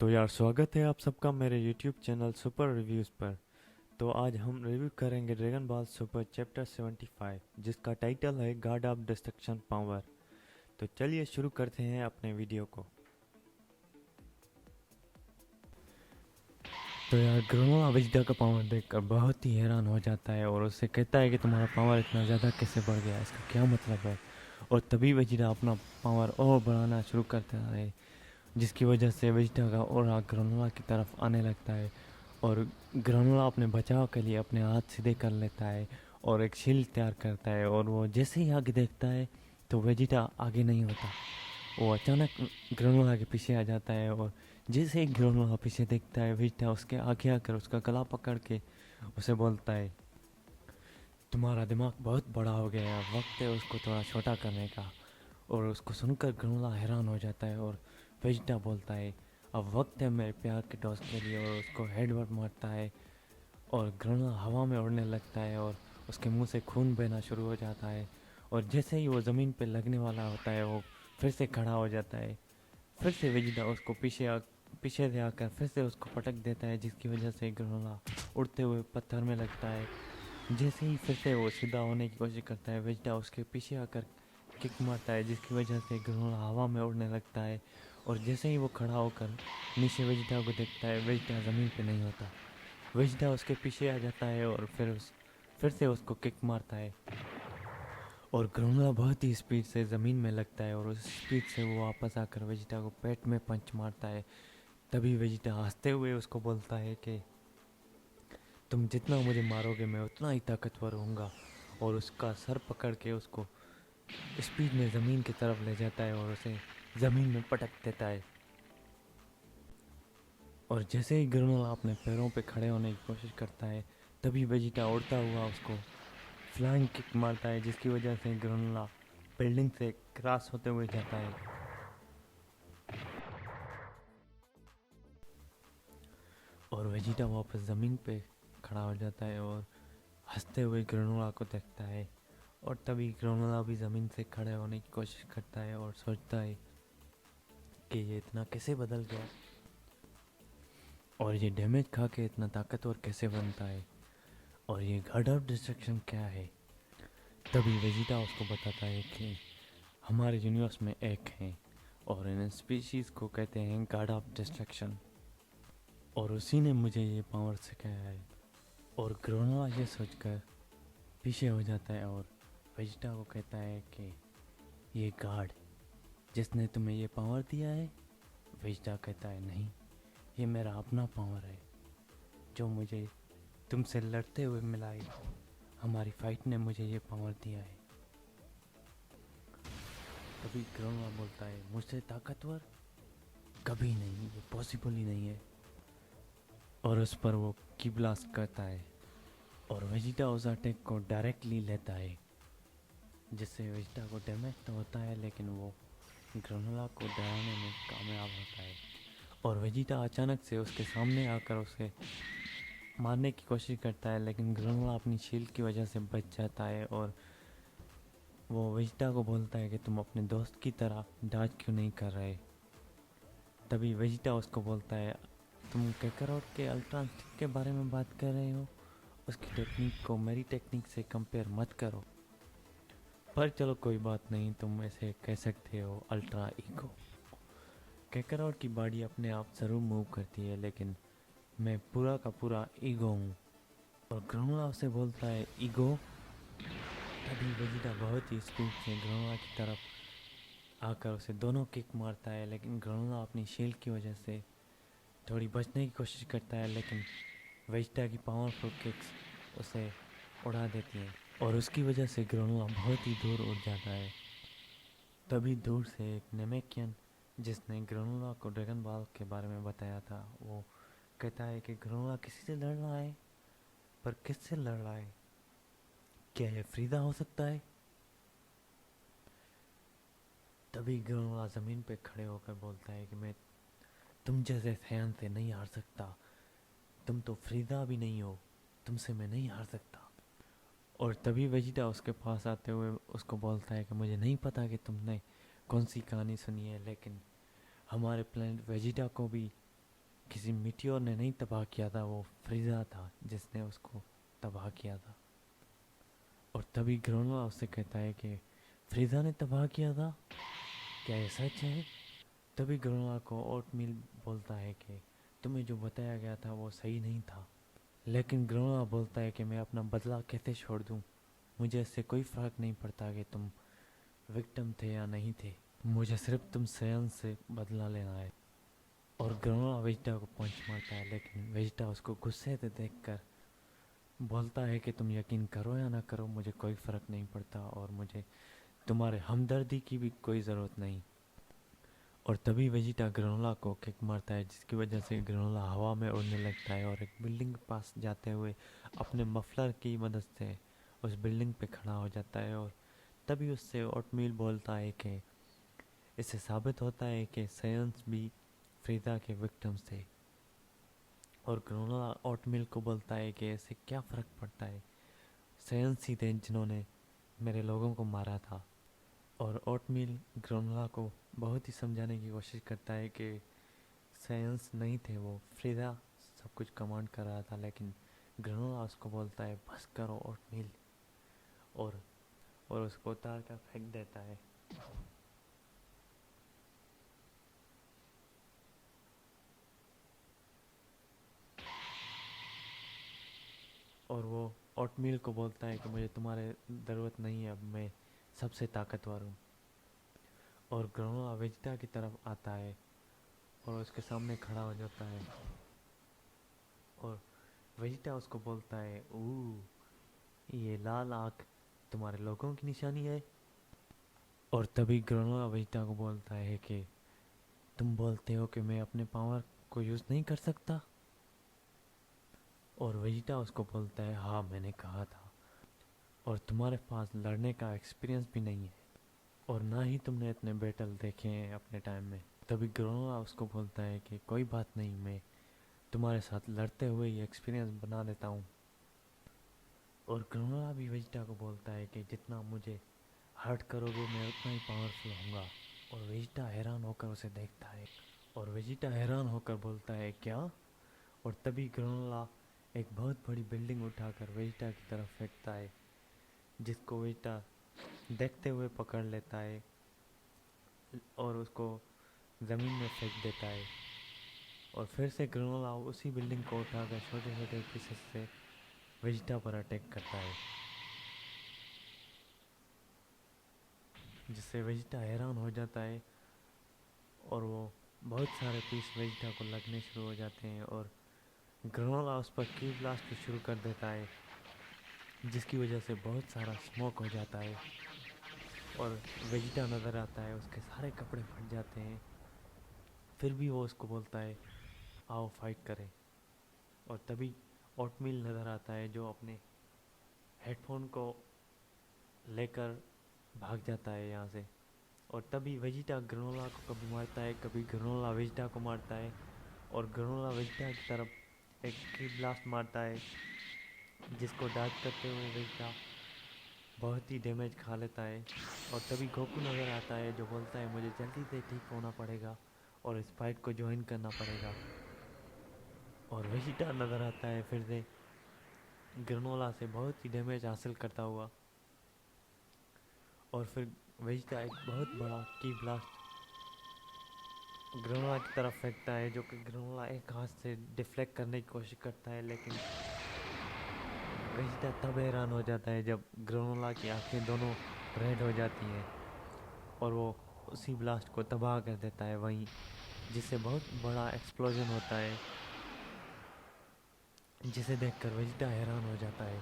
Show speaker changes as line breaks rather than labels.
तो यार स्वागत है आप सबका मेरे YouTube चैनल सुपर रिव्यूज़ पर। तो आज हम रिव्यू करेंगे ड्रैगन बॉल सुपर चैप्टर 75 जिसका टाइटल है गॉड ऑफ डिस्ट्रक्शन पावर। तो चलिए शुरू करते हैं अपने वीडियो को। तो यार ग्रोनोला वेजिटा का पावर देखकर बहुत ही हैरान हो जाता है और उससे कहता है कि तुम्हारा पावर इतना ज़्यादा कैसे बढ़ गया, इसका क्या मतलब है। और तभी वेजिटा अपना पावर और बढ़ाना शुरू करता है, जिसकी वजह से वेजिटा का ऑरा ग्रानुला की तरफ आने लगता है। और ग्रानुला अपने बचाव के लिए अपने हाथ सीधे कर लेता है और एक शील्ड तैयार करता है, और वो जैसे ही आगे देखता है तो वेजिटा आगे नहीं होता। वो अचानक ग्रानुला के पीछे आ जाता है, और जैसे ही ग्रानुला पीछे देखता है वेजिटा उसके आगे आकर उसका गला पकड़ के उसे बोलता है, तुम्हारा दिमाग बहुत बड़ा हो गया है, वक्त है उसको थोड़ा छोटा करने का। और उसको सुनकर ग्रानुला हैरान हो जाता है और वेजिटा बोलता है, अब वक्त है मेरे प्यार के डॉस के लिए। और उसको हेडबट मारता है और ग्रानुला हवा में उड़ने लगता है और उसके मुंह से खून बहना शुरू हो जाता है। और जैसे ही वो ज़मीन पे लगने वाला होता है वो फिर से खड़ा हो जाता है। फिर से वेजिटा उसको पीछे से आकर फिर से उसको पटक देता है, जिसकी वजह से ग्रानुला उड़ते हुए पत्थर में लगता है। जैसे ही फिर से वो सीधा होने की कोशिश करता है वेजिटा उसके पीछे आकर किक मारता है, जिसकी वजह से ग्रानुला हवा में उड़ने लगता है। और जैसे ही वो खड़ा होकर नीचे वेजिटा को देखता है वेजिटा ज़मीन पे नहीं होता। वेजिटा उसके पीछे आ जाता है और फिर से उसको किक मारता है, और ग्रानुला बहुत ही स्पीड से ज़मीन में लगता है और उस स्पीड से वो वापस आकर वेजिटा को पेट में पंच मारता है। तभी वेजिटा हंसते हुए उसको बोलता है कि तुम जितना मुझे मारोगे मैं उतना ही ताकतवर होऊंगा। और उसका सर पकड़ के उसको स्पीड में ज़मीन की तरफ ले जाता है और उसे ज़मीन में पटक देता है। और जैसे ही ग्रेनोला अपने पैरों पे खड़े होने की कोशिश करता है तभी वेजिटा उड़ता हुआ उसको फ्लाइंग किक मारता है, जिसकी वजह से ग्रेनोला बिल्डिंग से क्रॉस होते हुए जाता है। और वेजिटा वापस ज़मीन पे खड़ा हो जाता है और हंसते हुए ग्रेनोला को देखता है। और तभी ग्रेनोला भी ज़मीन से खड़े होने की कोशिश करता है और सोचता है कि ये इतना कैसे बदल गया, और ये डैमेज खा के इतना ताकतवर कैसे बनता है, और ये गॉड ऑफ डिस्ट्रक्शन क्या है। तभी वेजिटा उसको बताता है कि हमारे यूनिवर्स में एक है और इन स्पीशीज़ को कहते हैं गॉड ऑफ डिस्ट्रक्शन, और उसी ने मुझे ये पावर सिखाया है। और ग्रोनोला ये सोचकर पीछे हो जाता है और वेजिटा को कहता है कि ये गॉड जिसने तुम्हें ये पावर दिया है। वेजिटा कहता है नहीं, ये मेरा अपना पावर है जो मुझे तुमसे लड़ते हुए मिला है, हमारी फाइट ने मुझे ये पावर दिया है। तभी ग्रोनोला बोलता है, मुझसे ताकतवर कभी नहीं, ये पॉसिबल ही नहीं है। और उस पर वो की ब्लास्ट करता है और वेजिटा उस अटैक को डायरेक्टली लेता है, जिससे वेजिटा को डैमेज तो होता है लेकिन वो ग्रेनोला को डराने में कामयाब होता है। और वेजिटा अचानक से उसके सामने आकर उसे मारने की कोशिश करता है, लेकिन ग्रेनोला अपनी शील्ड की वजह से बच जाता है। और वो वेजिटा को बोलता है कि तुम अपने दोस्त की तरह डॉज क्यों नहीं कर रहे। तभी वेजिटा उसको बोलता है, तुम कैकारोट के अल्ट्रा इंस्टिंक्ट के बारे में बात कर रहे हो, उसकी टेक्निक को मेरी टेक्निक से कंपेयर मत करो। पर चलो कोई बात नहीं, तुम ऐसे कह सकते हो अल्ट्रा ईगो। कैकारोट की बॉडी अपने आप ज़रूर मूव करती है, लेकिन मैं पूरा का पूरा ईगो हूँ। और ग्रानुला उसे बोलता है ईगो। तभी वेजिटा बहुत ही स्पीड से ग्रानुला की तरफ आकर उसे दोनों किक मारता है, लेकिन ग्रानुला अपनी शील्ड की वजह से थोड़ी बचने की कोशिश करता है, लेकिन वेजिटा की पावरफुल किक्स उसे उड़ा देती हैं और उसकी वजह से ग्रानुला बहुत ही दूर उड़ जाता है। तभी दूर से एक नेमेकियन जिसने ग्रानुला को ड्रैगन बॉल के बारे में बताया था, वो कहता है कि ग्रानुला किसी से लड़ रहा है, पर किससे लड़ रहा है, क्या यह फ्रीदा हो सकता है। तभी ग्रानुला ज़मीन पे खड़े होकर बोलता है कि मैं तुम जैसे फैन से नहीं हार सकता, तुम तो फ्रीदा भी नहीं हो, तुमसे मैं नहीं हार सकता। और तभी वेजिटा उसके पास आते हुए उसको बोलता है कि मुझे नहीं पता कि तुमने कौन सी कहानी सुनी है, लेकिन हमारे प्लेनेट वेजिटा को भी किसी मीटियोर ने नहीं तबाह किया था, वो फ्रीजा था जिसने उसको तबाह किया था। और तभी ग्रोनोला उससे कहता है कि फ्रीजा ने तबाह किया था, क्या ये सच है? तभी ग्रोनोला को ओटमील बोलता है कि तुम्हें जो बताया गया था वो सही नहीं था। लेकिन ग्रोनोला बोलता है कि मैं अपना बदला कैसे छोड़ दूँ, मुझे इससे कोई फ़र्क नहीं पड़ता कि तुम विक्टिम थे या नहीं थे, मुझे सिर्फ तुम सयन से बदला लेना है। और ग्रोनोला वेजिटा को पंच मारता है, लेकिन वेजिटा उसको गुस्से से देखकर बोलता है कि तुम यकीन करो या ना करो, मुझे कोई फ़र्क नहीं पड़ता और मुझे तुम्हारे हमदर्दी की भी कोई ज़रूरत नहीं। और तभी वेजिटा ग्रेनोला को किक मारता है, जिसकी वजह से ग्रेनोला हवा में उड़ने लगता है और एक बिल्डिंग के पास जाते हुए अपने मफलर की मदद से उस बिल्डिंग पे खड़ा हो जाता है। और तभी उससे ओटमील बोलता है कि इससे साबित होता है कि साइंस भी फ्रीदा के विक्टिम्स थे। और ग्रेनोला ओटमील को बोलता है कि इससे क्या फ़र्क पड़ता है, साइंस ही थे जिन्होंने मेरे लोगों को मारा था। और ओटमील ग्रेनोला को बहुत ही समझाने की कोशिश करता है कि साइंस नहीं थे, वो फ्रीदा सब कुछ कमांड कर रहा था। लेकिन ग्रेनोला उसको बोलता है बस करो ओटमील, और और उसको उतार कर फेंक देता है। और वो ओटमील को बोलता है कि मुझे तुम्हारे ज़रूरत नहीं है, अब मैं सबसे ताकतवर हूँ। और ग्रेनोला वेजिटा की तरफ आता है और उसके सामने खड़ा हो जाता है। और वेजिटा उसको बोलता है ये लाल आँख तुम्हारे लोगों की निशानी है। और तभी ग्रेनोला वेजिटा को बोलता है कि तुम बोलते हो कि मैं अपने पावर को यूज़ नहीं कर सकता। और वेजिटा उसको बोलता है हाँ मैंने कहा था, और तुम्हारे पास लड़ने का एक्सपीरियंस भी नहीं है और ना ही तुमने इतने बैटल देखे हैं अपने टाइम में। तभी ग्रेनोला उसको बोलता है कि कोई बात नहीं, मैं तुम्हारे साथ लड़ते हुए ये एक्सपीरियंस बना देता हूँ। और ग्रेनोला भी वेजिटा को बोलता है कि जितना मुझे हर्ट करोगे मैं उतना ही पावरफुल होऊंगा। और वेजिटा हैरान होकर उसे देखता है, और वेजिटा हैरान होकर बोलता है क्या? और तभी ग्रेनोला एक बहुत बड़ी बिल्डिंग उठाकर वेजिटा की तरफ फेंकता है, जिसको वेजिटा देखते हुए पकड़ लेता है और उसको ज़मीन में फेंक देता है। और फिर से ग्रेनोला उसी बिल्डिंग को उठाकर छोटे छोटे पीसेस से वेजिटा पर अटैक करता है, जिससे वेजिटा हैरान हो जाता है और वो बहुत सारे पीस वेजिटा को लगने शुरू हो जाते हैं। और ग्रेनोला उस पर की ब्लास्ट शुरू कर देता है, जिसकी वजह से बहुत सारा स्मोक हो जाता है और वेजिटा नज़र आता है, उसके सारे कपड़े फट जाते हैं। फिर भी वो उसको बोलता है आओ फाइट करें। और तभी ओटमील नज़र आता है, जो अपने हेडफोन को लेकर भाग जाता है यहाँ से। और तभी वेजिटा ग्रेनोला को कभी मारता है, कभी ग्रेनोला वेजिटा को मारता है। और ग्रेनोला वेजिटा की तरफ एक की ब्लास्ट मारता है, जिसको डॉज करते हुए वेजिटा बहुत ही डैमेज खा लेता है। और तभी गोकू नज़र आता है, जो बोलता है मुझे जल्दी से ठीक होना पड़ेगा और इस फाइट को ज्वाइन करना पड़ेगा। और वेजिटा नज़र आता है फिर से ग्रेनोला से बहुत ही डैमेज हासिल करता हुआ। और फिर वेजिटा एक बहुत बड़ा की ब्लास्ट ग्रेनोला की तरफ फेंकता है, जो कि ग्रेनोला एक हाथ से डिफ्लेक्ट करने की कोशिश करता है। लेकिन वेजिटा तब हैरान हो जाता है जब ग्रेनोला की आंखें दोनों रेड हो जाती हैं और वो उसी ब्लास्ट को तबाह कर देता है वहीं, जिससे बहुत बड़ा एक्सप्लोजन होता है, जिसे देखकर वेजिटा हैरान हो जाता है।